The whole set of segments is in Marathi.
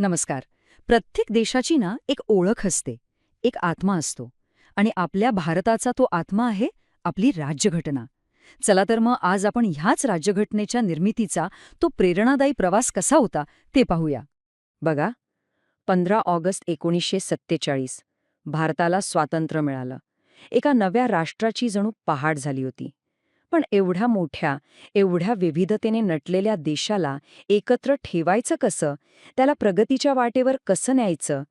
नमस्कार. प्रत्येक देशाची ना एक ओळख असते, एक आत्मा असतो आणि आपल्या भारताचा तो आत्मा आहे आपली राज्यघटना. चला तर मग आज आपण ह्याच राज्यघटनेच्या निर्मितीचा तो प्रेरणादायी प्रवास कसा होता ते पाहूया. बघा, 15 ऑगस्ट 1947 भारताला स्वातंत्र्य मिळालं. एका नव्या राष्ट्राची जणू पहाट झाली होती. पण एवढ्या मोठ्या, एवढ्या विविधतेने नटलेल्या देशाला एकत्र ठेवायचं कसं, त्याला प्रगतीच्या वाटेवर कसं न्यायचं,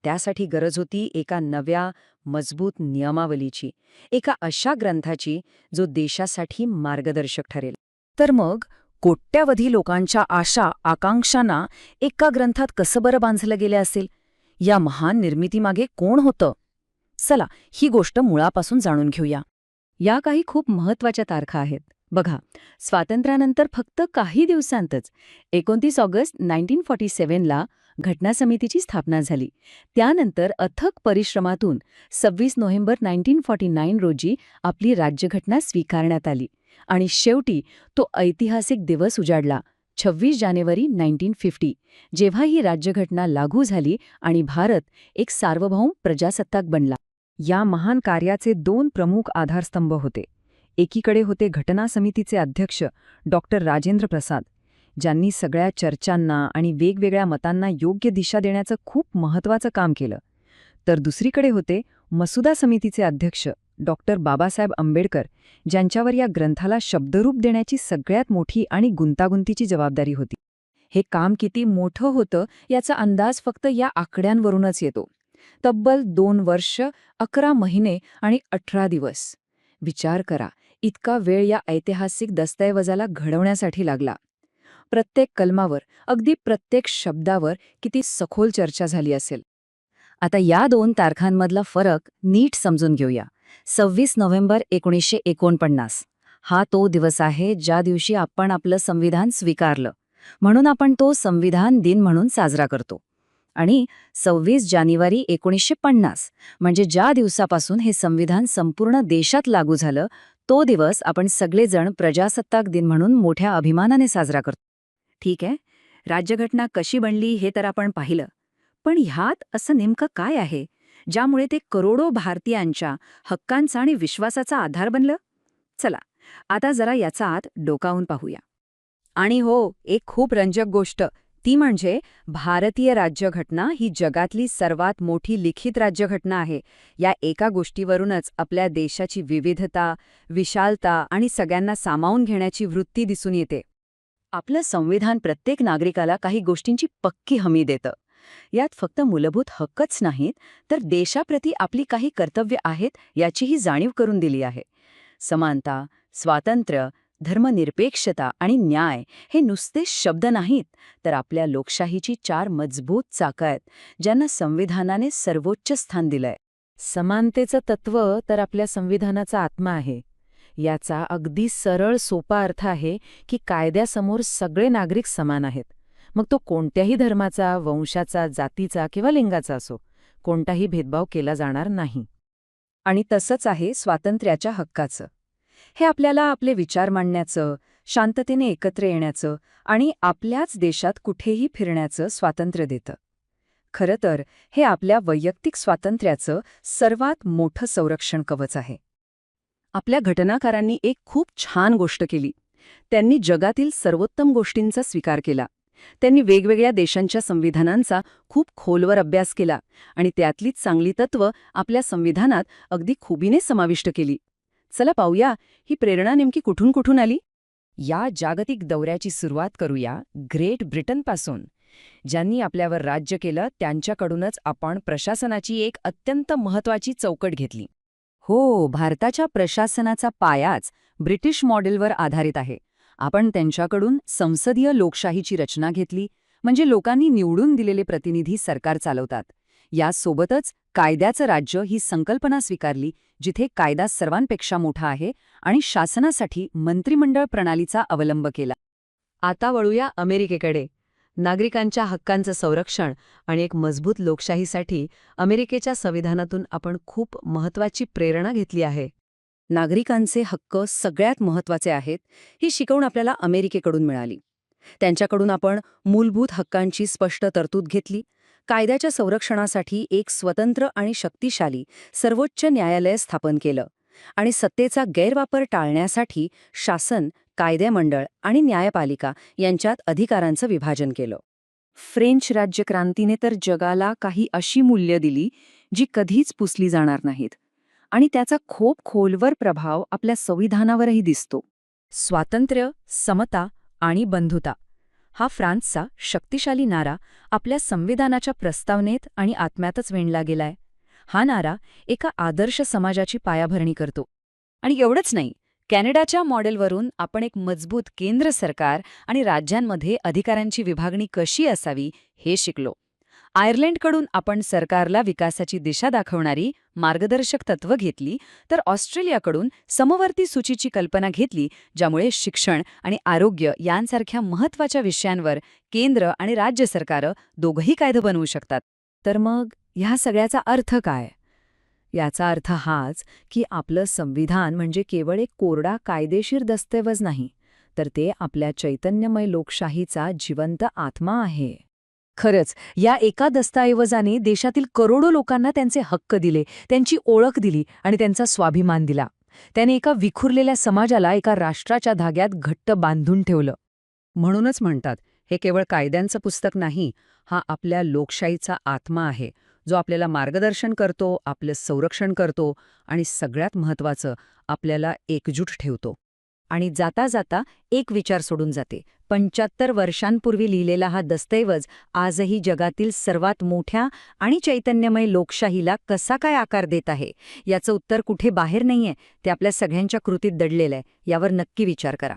त्यासाठी गरज होती एका नव्या, मजबूत नियमावलीची, एका अशा ग्रंथाची जो देशासाठी मार्गदर्शक ठरेल. तर मग कोट्यावधी लोकांच्या आशा आकांक्षांना एका ग्रंथात कसं बरं बांधलं गेलं असेल? या महान निर्मितीमागे कोण होतं? चला, ही गोष्ट मुळापासून जाणून घेऊया. या काही खूप महत्वाच्या तारखा आहेत. बघा, स्वातंत्र्यानंतर फक्त काही दिवसांतच 29 ऑगस्ट 1947ला घटना समितीची स्थापना झाली. त्यानंतर अथक परिश्रमातून 26 नोव्हेंबर 1949 रोजी आपली राज्यघटना स्वीकारण्यात आली आणि शेवटी तो ऐतिहासिक दिवस उजाडला, 26 जानेवारी 1950, जेव्हा ही राज्यघटना लागू झाली आणि भारत एक सार्वभौम प्रजासत्ताक बनला. या महान कार्याचे दोन प्रमुख आधारस्तंभ होते. एकीकडे होते घटना समितीचे अध्यक्ष डॉक्टर राजेंद्र प्रसाद, ज्यांनी सगळ्या चर्चांना आणि वेगवेगळ्या मतांना योग्य दिशा देण्याचं खूप महत्त्वाचं काम केलं. तर दुसरीकडे होते मसुदा समितीचे अध्यक्ष डॉक्टर बाबासाहेब आंबेडकर, ज्यांच्यावर या ग्रंथाला शब्दरूप देण्याची सगळ्यात मोठी आणि गुंतागुंतीची जबाबदारी होती. हे काम किती मोठं होतं याचा अंदाज फक्त या आकड्यांवरूनच येतो. तब्बल 2 वर्ष, 11 महिने आणि 18 दिवस. विचार करा, इतका वेळ या ऐतिहासिक दस्तऐवजाला घडवण्यासाठी लागला. प्रत्येक कलमावर, अगदी प्रत्येक शब्दावर किती सखोल चर्चा झाली असेल. आता या 2 तारखांमधला फरक नीट समजून घेऊया. 26 नोव्हेंबर 1949 हा तो दिवस आहे ज्या दिवशी आपण आपलं संविधान स्वीकारलं, म्हणून आपण तो संविधान दिन म्हणून साजरा करतो. आणि 26 जानेवारी 1950 म्हणजे ज्या दिवसापासून हे संविधान संपूर्ण देशात लागू झालं, तो दिवस आपण सगळेजण प्रजासत्ताक दिन म्हणून मोठ्या अभिमानाने साजरा करतो. ठीक आहे, राज्यघटना कशी बनली हे तर आपण पाहिलं. पण ह्यात असं नेमकं काय आहे ज्यामुळे ते करोडो भारतीयांच्या हक्कांचा आणि विश्वासाचा आधार बनलं? चला, आता जरा याचा आत डोकावून पाहूया. आणि हो, एक खूप रंजक गोष्ट, ती म्हणजे भारतीय राज्यघटना ही जगातली सर्वात मोठी लिखित राज्यघटना आहे. या एका गोष्टीवरूनच आपल्या देशाची विविधता, विशालता आणि सगळ्यांना सामावून घेण्याची वृत्ती दिसून येते. आपलं संविधान प्रत्येक नागरिकाला काही गोष्टींची पक्की हमी देतं. यात फक्त मूलभूत हक्कच नाहीत, तर देशाप्रती आपली काही कर्तव्य आहेत याचीही जाणीव करून दिली आहे. समानता, स्वातंत्र्य, धर्मनिरपेक्षता आणि न्याय हे नुसते शब्द नाहीत, तर आपल्या लोकशाहीची 4 मजबूत चाकं आहेत, ज्यांना संविधानाने सर्वोच्च स्थान दिलंय. समानतेचं तत्त्व तर आपल्या संविधानाचा आत्मा आहे. याचा अगदी सरळ सोपा अर्थ आहे की कायद्यासमोर सगळे नागरिक समान आहेत. मग तो कोणत्याही धर्माचा, वंशाचा, जातीचा किंवा लिंगाचा असो, कोणताही भेदभाव केला जाणार नाही. आणि तसंच आहे स्वातंत्र्याच्या हक्काचं. हे आपल्याला आपले विचार मांडण्याचं, शांततेने एकत्र येण्याचं आणि आपल्याच देशात कुठेही फिरण्याचं स्वातंत्र्य देतं. खरं तर हे आपल्या वैयक्तिक स्वातंत्र्याचं सर्वात मोठं संरक्षण कवच आहे. आपल्या घटनाकारांनी एक खूप छान गोष्ट केली. त्यांनी जगातील सर्वोत्तम गोष्टींचा स्वीकार केला. त्यांनी वेगवेगळ्या देशांच्या संविधानांचा खूप खोलवर अभ्यास केला आणि त्यातलीच चांगली तत्त्व आपल्या संविधानात अगदी खुबीने समाविष्ट केली. चला पाहूया, ही प्रेरणा नेमकी कुठून कुठून आली. या जागतिक दौऱ्याची सुरुवात करूया ग्रेट ब्रिटनपासून. ज्यांनी आपल्यावर राज्य केलं त्यांच्याकडूनच आपण प्रशासनाची एक अत्यंत महत्त्वाची चौकट घेतली. हो, भारताच्या प्रशासनाचा पायाच ब्रिटिश मॉडेलवर आधारित आहे. आपण त्यांच्याकडून संसदीय लोकशाहीची रचना घेतली, म्हणजे लोकांनी निवडून दिलेले प्रतिनिधी सरकार चालवतात. यासोबतच कायद्याचं राज्य ही संकल्पना स्वीकारली, जिथे कायदा सर्वांपेक्षा मोठा आहे आणि शासनासाठी मंत्रिमंडळ प्रणालीचा अवलंब केला. आता वळूया अमेरिकेकडे. नागरिकांच्या हक्कांचं संरक्षण आणि एक मजबूत लोकशाहीसाठी अमेरिकेच्या संविधानातून आपण खूप महत्त्वाची प्रेरणा घेतली आहे. नागरिकांचे हक्क सगळ्यात महत्त्वाचे आहेत, ही शिकवण आपल्याला अमेरिकेकडून मिळाली. त्यांच्याकडून आपण मूलभूत हक्कांची स्पष्ट तरतूद घेतली, कायद्याच्या संरक्षणासाठी एक स्वतंत्र आणि शक्तिशाली सर्वोच्च न्यायालय स्थापन केलं आणि सत्तेचा गैरवापर टाळण्यासाठी शासन, कायदेमंडळ आणि न्यायपालिका यांच्यात अधिकारांचं विभाजन केलं. फ्रेंच राज्यक्रांतीने तर जगाला काही अशी मूल्य दिली जी कधीच पुसली जाणार नाहीत आणि त्याचा खूप खोलवर प्रभाव आपल्या संविधानावरही दिसतो. स्वातंत्र्य, समता आणि बंधुता हा फ्रान्सचा शक्तिशाली नारा आपल्या संविधानाच्या प्रस्तावनेत आणि आत्म्यातच विणला गेलाय. हा नारा एका आदर्श समाजाची पायाभरणी करतो. आणि एवढंच नाही, कॅनडाच्या मॉडेलवरून आपण एक मजबूत केंद्र सरकार आणि राज्यांमध्ये अधिकारांची विभागणी कशी असावी हे शिकलो. आयर्लंडकडून आपण सरकारला विकासाची दिशा दाखवणारी मार्गदर्शक तत्त्व घेतली, तर ऑस्ट्रेलियाकडून समवर्ती सूचीची कल्पना घेतली, ज्यामुळे शिक्षण आणि आरोग्य यांसारख्या महत्त्वाच्या विषयांवर केंद्र आणि राज्य सरकारं दोघंही कायदे बनवू शकतात. तर मग ह्या सगळ्याचा अर्थ काय? याचा अर्थ हाच की आपलं संविधान म्हणजे केवळ एक कोरडा कायदेशीर दस्तऐवज नाही, तर ते आपल्या चैतन्यमय लोकशाहीचा जिवंत आत्मा आहे. खरंच, या एका दस्तऐवजाने देशातील करोडो लोकांना त्यांचे हक्क दिले, त्यांची ओळख दिली आणि त्यांचा स्वाभिमान दिला. त्याने एका विखुरलेल्या समाजाला एका राष्ट्राच्या धाग्यात घट्ट बांधून ठेवलं. म्हणूनच म्हणतात, हे केवळ कायद्यांचं पुस्तक नाही, हा आपल्या लोकशाहीचा आत्मा आहे, जो आपल्याला मार्गदर्शन करतो, आपलं संरक्षण करतो आणि सगळ्यात महत्त्वाचं, आपल्याला एकजूट ठेवतो. आणि जाता जाता एक विचार सोडून जाते. 75 वर्षांपूर्वी लिहिलेला हा दस्तऐवज आजही जगातील सर्वात मोठ्या आणि चैतन्यमय लोकशाहीला कसा काय आकार देत आहे, याचं उत्तर कुठे बाहेर नाहीये, ते आपल्या सगळ्यांच्या कृतीत दडलेलं आहे. यावर नक्की विचार करा.